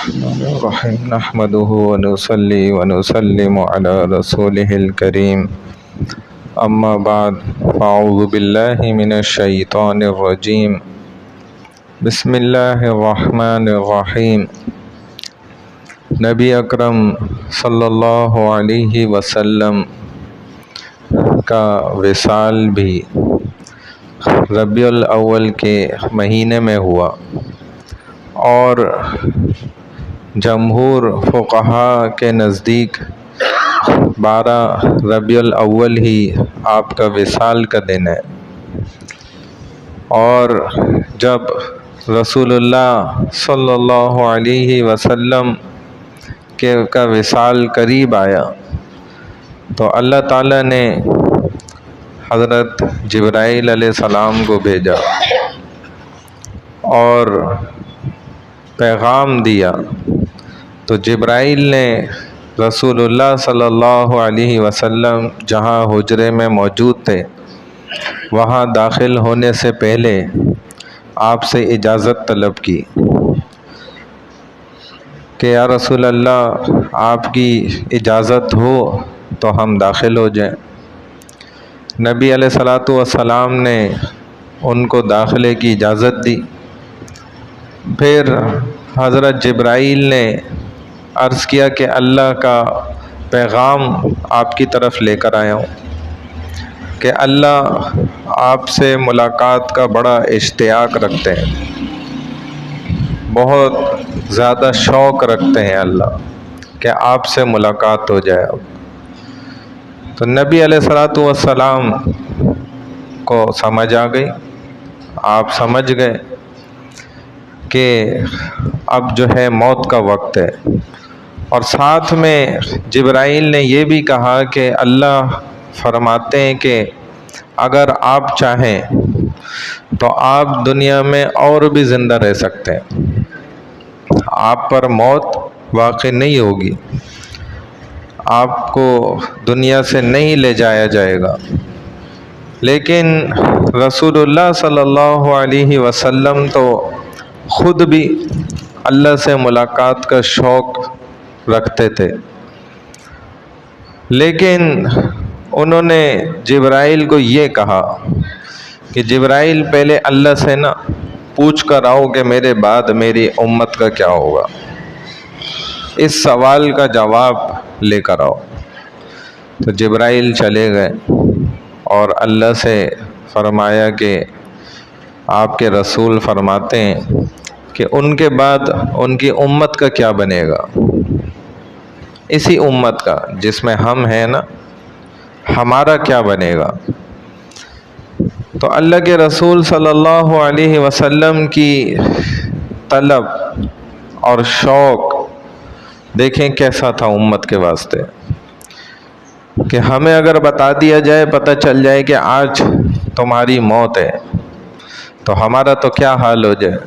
الرحمن الرحيم نحمده ونصلي ونسلم على رسوله الكريم أما بعد فأعوذ بالله من الشيطان الرجيم بسم الله الرحمن الرحيم نبی اکرم صلی اللہ علیہ وسلم کا وصال بھی ربیع الاول کے مہینے میں ہوا اور جمہور فقہا کے نزدیک 12 ربیع الاول ہی آپ کا وصال کا دن ہے۔ اور جب رسول اللہ صلی اللہ علیہ وسلم کا وصال قریب آیا تو اللہ تعالیٰ نے حضرت جبرائیل علیہ السلام کو بھیجا اور پیغام دیا، تو جبرائیل نے رسول اللہ صلی اللہ علیہ وسلم جہاں حجرے میں موجود تھے وہاں داخل ہونے سے پہلے آپ سے اجازت طلب کی کہ یا رسول اللہ آپ کی اجازت ہو تو ہم داخل ہو جائیں۔ نبی علیہ السلام نے ان کو داخلے کی اجازت دی۔ پھر حضرت جبرائیل نے عرض کیا کہ اللہ کا پیغام آپ کی طرف لے کر آیا ہوں کہ اللہ آپ سے ملاقات کا بڑا اشتیاق رکھتے ہیں، بہت زیادہ شوق رکھتے ہیں اللہ کہ آپ سے ملاقات ہو جائے۔ تو نبی علیہ السلام کو سمجھ آ گئی، آپ سمجھ گئے کہ اب جو ہے موت کا وقت ہے، اور ساتھ میں جبرائیل نے یہ بھی کہا کہ اللہ فرماتے ہیں کہ اگر آپ چاہیں تو آپ دنیا میں اور بھی زندہ رہ سکتے ہیں، آپ پر موت واقع نہیں ہوگی، آپ کو دنیا سے نہیں لے جایا جائے گا۔ لیکن رسول اللہ صلی اللہ علیہ وسلم تو خود بھی اللہ سے ملاقات کا شوق رکھتے تھے، لیکن انہوں نے جبرائیل کو یہ کہا کہ جبرائیل پہلے اللہ سے نہ پوچھ کر آؤ کہ میرے بعد میری امت کا کیا ہوگا، اس سوال کا جواب لے کر آؤ۔ تو جبرائیل چلے گئے اور اللہ سے فرمایا کہ آپ کے رسول فرماتے ہیں کہ ان کے بعد ان کی امت کا کیا بنے گا، اسی امت کا جس میں ہم ہیں نا، ہمارا کیا بنے گا۔ تو اللہ کے رسول صلی اللہ علیہ وسلم کی طلب اور شوق دیکھیں کیسا تھا امت کے واسطے، کہ ہمیں اگر بتا دیا جائے، پتہ چل جائے کہ آج تمہاری موت ہے، تو ہمارا تو کیا حال ہو جائے،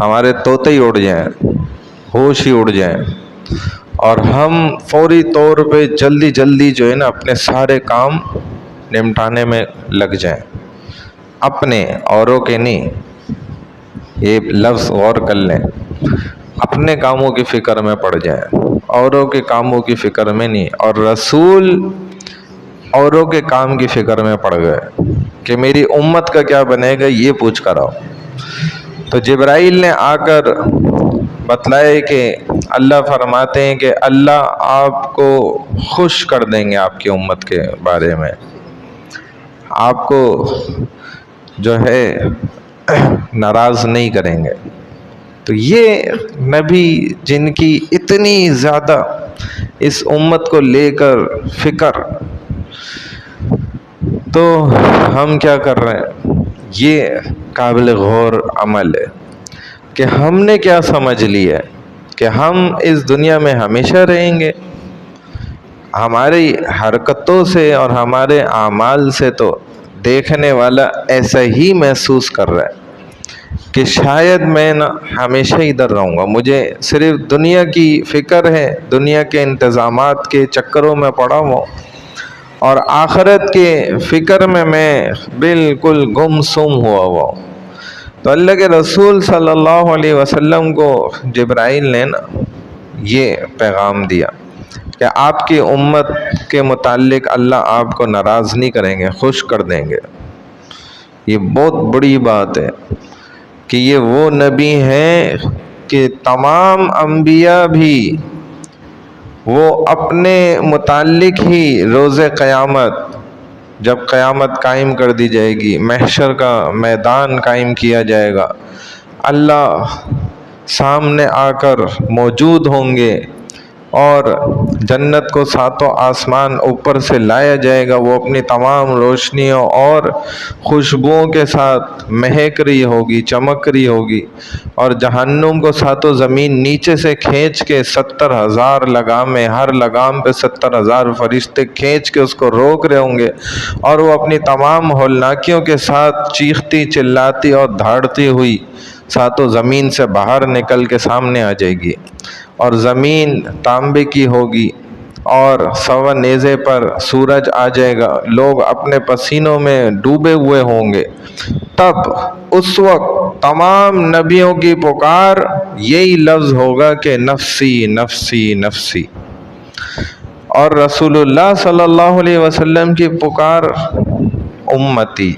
ہمارے طوطے ہی اڑ جائیں، ہوش ہی اڑ جائیں، اور ہم فوری طور پہ جلدی جو ہے نا اپنے سارے کام نمٹانے میں لگ جائیں، اپنے اوروں کے نہیں، یہ لفظ غور کر لیں، اپنے کاموں کی فکر میں پڑ جائیں، اوروں کے کاموں کی فکر میں نہیں۔ اور رسول اوروں کے کام کی فکر میں پڑ گئے کہ میری امت کا کیا بنے گا، یہ پوچھ کر آؤ۔ تو جبرائیل نے آ کر بتلائے کہ اللہ فرماتے ہیں کہ اللہ آپ کو خوش کر دیں گے آپ کی امت کے بارے میں، آپ کو جو ہے ناراض نہیں کریں گے۔ تو یہ نبی جن کی اتنی زیادہ اس امت کو لے کر فکر، تو ہم کیا کر رہے ہیں، یہ قابل غور عمل ہے کہ ہم نے کیا سمجھ لیا ہے کہ ہم اس دنیا میں ہمیشہ رہیں گے۔ ہماری حرکتوں سے اور ہمارے اعمال سے تو دیکھنے والا ایسا ہی محسوس کر رہا ہے کہ شاید میں نا ہمیشہ ادھر رہوں گا، مجھے صرف دنیا کی فکر ہے، دنیا کے انتظامات کے چکروں میں پڑا ہوں، اور آخرت کے فکر میں بالکل گم سم ہوا ہوں۔ تو اللہ کے رسول صلی اللہ علیہ وسلم کو جبرائیل نے نا یہ پیغام دیا کہ آپ کی امت کے متعلق اللہ آپ کو ناراض نہیں کریں گے، خوش کر دیں گے۔ یہ بہت بڑی بات ہے کہ یہ وہ نبی ہیں کہ تمام انبیاء بھی وہ اپنے متعلق ہی روز قیامت، جب قیامت قائم کر دی جائے گی، محشر کا میدان قائم کیا جائے گا، اللہ سامنے آ کر موجود ہوں گے اور جنت کو ساتوں آسمان اوپر سے لایا جائے گا، وہ اپنی تمام روشنیوں اور خوشبوؤں کے ساتھ مہک رہی ہوگی، چمک رہی ہوگی، اور جہنم کو ساتوں زمین نیچے سے کھینچ کے 70,000 لگامیں، ہر لگام پہ 70,000 فرشتے کھینچ کے اس کو روک رہے ہوں گے، اور وہ اپنی تمام ہولناکیوں کے ساتھ چیختی چلاتی اور دھاڑتی ہوئی ساتوں زمین سے باہر نکل کے سامنے آ جائے گی، اور زمین تانبے کی ہوگی اور سوا نیزے پر سورج آ جائے گا، لوگ اپنے پسینوں میں ڈوبے ہوئے ہوں گے۔ تب اس وقت تمام نبیوں کی پکار یہی لفظ ہوگا کہ نفسی نفسی نفسی، اور رسول اللہ صلی اللہ علیہ وسلم کی پکار امتی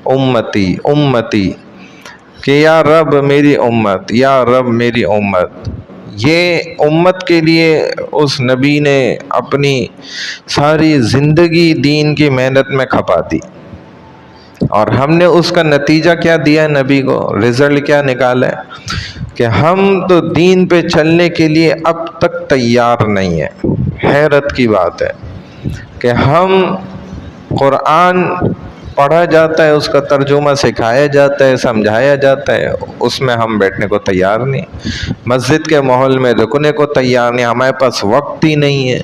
امتی امتی، کہ یا رب میری امت، یا رب میری امت۔ یہ امت کے لیے اس نبی نے اپنی ساری زندگی دین کی محنت میں کھپا دی، اور ہم نے اس کا نتیجہ کیا دیا نبی کو، رزلٹ کیا نکالا ہے کہ ہم تو دین پہ چلنے کے لیے اب تک تیار نہیں ہیں۔ حیرت کی بات ہے کہ ہم قرآن پڑھا جاتا ہے، اس کا ترجمہ سکھایا جاتا ہے، سمجھایا جاتا ہے، اس میں ہم بیٹھنے کو تیار نہیں، مسجد کے ماحول میں رکنے کو تیار نہیں، ہمارے پاس وقت ہی نہیں ہے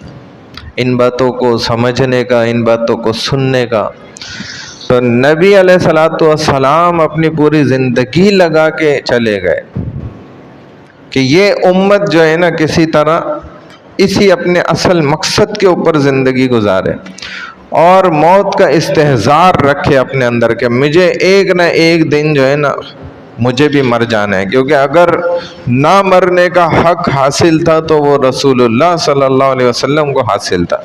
ان باتوں کو سمجھنے کا، ان باتوں کو سننے کا۔ تو نبی علیہ الصلوۃ والسلام اپنی پوری زندگی لگا کے چلے گئے کہ یہ امت جو ہے نا کسی طرح اسی اپنے اصل مقصد کے اوپر زندگی گزارے، اور موت کا استحضار رکھے اپنے اندر کہ مجھے ایک نہ ایک دن جو ہے نا مجھے بھی مر جانا ہے، کیونکہ اگر نہ مرنے کا حق حاصل تھا تو وہ رسول اللہ صلی اللہ علیہ وسلم کو حاصل تھا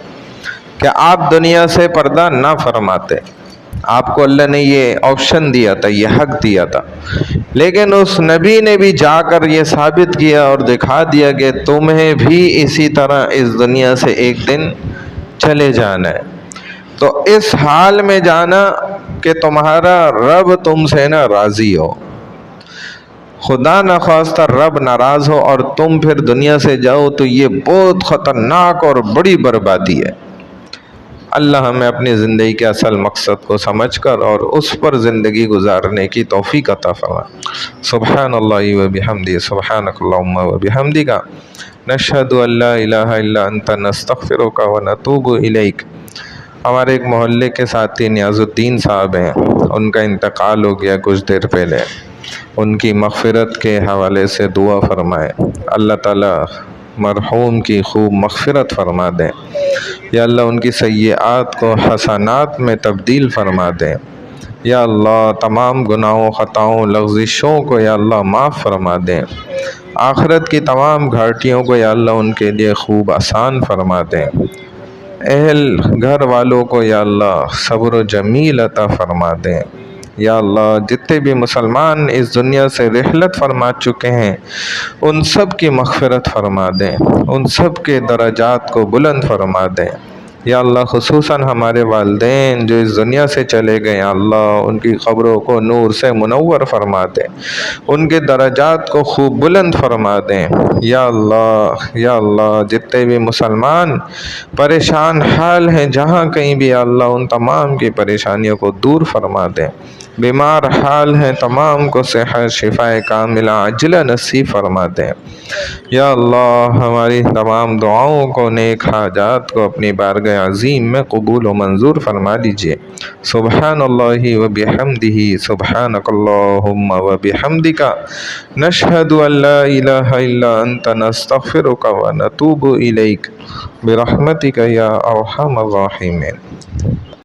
کہ آپ دنیا سے پردہ نہ فرماتے، آپ کو اللہ نے یہ آپشن دیا تھا، یہ حق دیا تھا، لیکن اس نبی نے بھی جا کر یہ ثابت کیا اور دکھا دیا کہ تمہیں بھی اسی طرح اس دنیا سے ایک دن چلے جانا ہے۔ تو اس حال میں جانا کہ تمہارا رب تم سے نہ راضی ہو، خدا نخواستہ رب ناراض ہو اور تم پھر دنیا سے جاؤ، تو یہ بہت خطرناک اور بڑی بربادی ہے۔ اللہ ہمیں اپنی زندگی کے اصل مقصد کو سمجھ کر اور اس پر زندگی گزارنے کی توفیق عطا فرمائے۔ سبحان اللہ و بحمدہ، سبحانک اللہم و بحمدک، نشہد ان لا الہ الا انت، نستغفرک و نتوب الیک۔ ہمارے ایک محلے کے ساتھی نیاز الدین صاحب ہیں، ان کا انتقال ہو گیا کچھ دیر پہلے، ان کی مغفرت کے حوالے سے دعا فرمائے، اللہ تعالیٰ مرحوم کی خوب مغفرت فرما دیں، یا اللہ ان کی سیئات کو حسنات میں تبدیل فرما دیں، یا اللہ تمام گناہوں خطاؤں لغزشوں کو یا اللہ معاف فرما دیں، آخرت کی تمام گھاٹیوں کو یا اللہ ان کے لیے خوب آسان فرما دیں، اہل گھر والوں کو یا اللہ صبر و جمیل عطا فرما دیں، یا اللہ جتنے بھی مسلمان اس دنیا سے رحلت فرما چکے ہیں ان سب کی مغفرت فرما دیں، ان سب کے درجات کو بلند فرما دیں، یا اللہ خصوصاً ہمارے والدین جو اس دنیا سے چلے گئے، یا اللہ ان کی قبروں کو نور سے منور فرما دیں، ان کے درجات کو خوب بلند فرما دیں، یا اللہ جتنے بھی مسلمان پریشان حال ہیں جہاں کہیں بھی، یا اللہ ان تمام کی پریشانیوں کو دور فرما دیں، بیمار حال ہیں تمام کو صحت شفا کاملہ عاجلہ نصیب فرما دیں، یا اللہ ہماری تمام دعاؤں کو، نیک حاجات کو اپنی بارگاہ عظیم میں قبول و منظور فرما دیجئے۔ سبحان اللہ و بحمدہ، سبحانک اللہم و بحمدک، نشہد ان لا الہ الا انت، نستغفرک و نتوب الیک، برحمتک یا ارحم الراحمین۔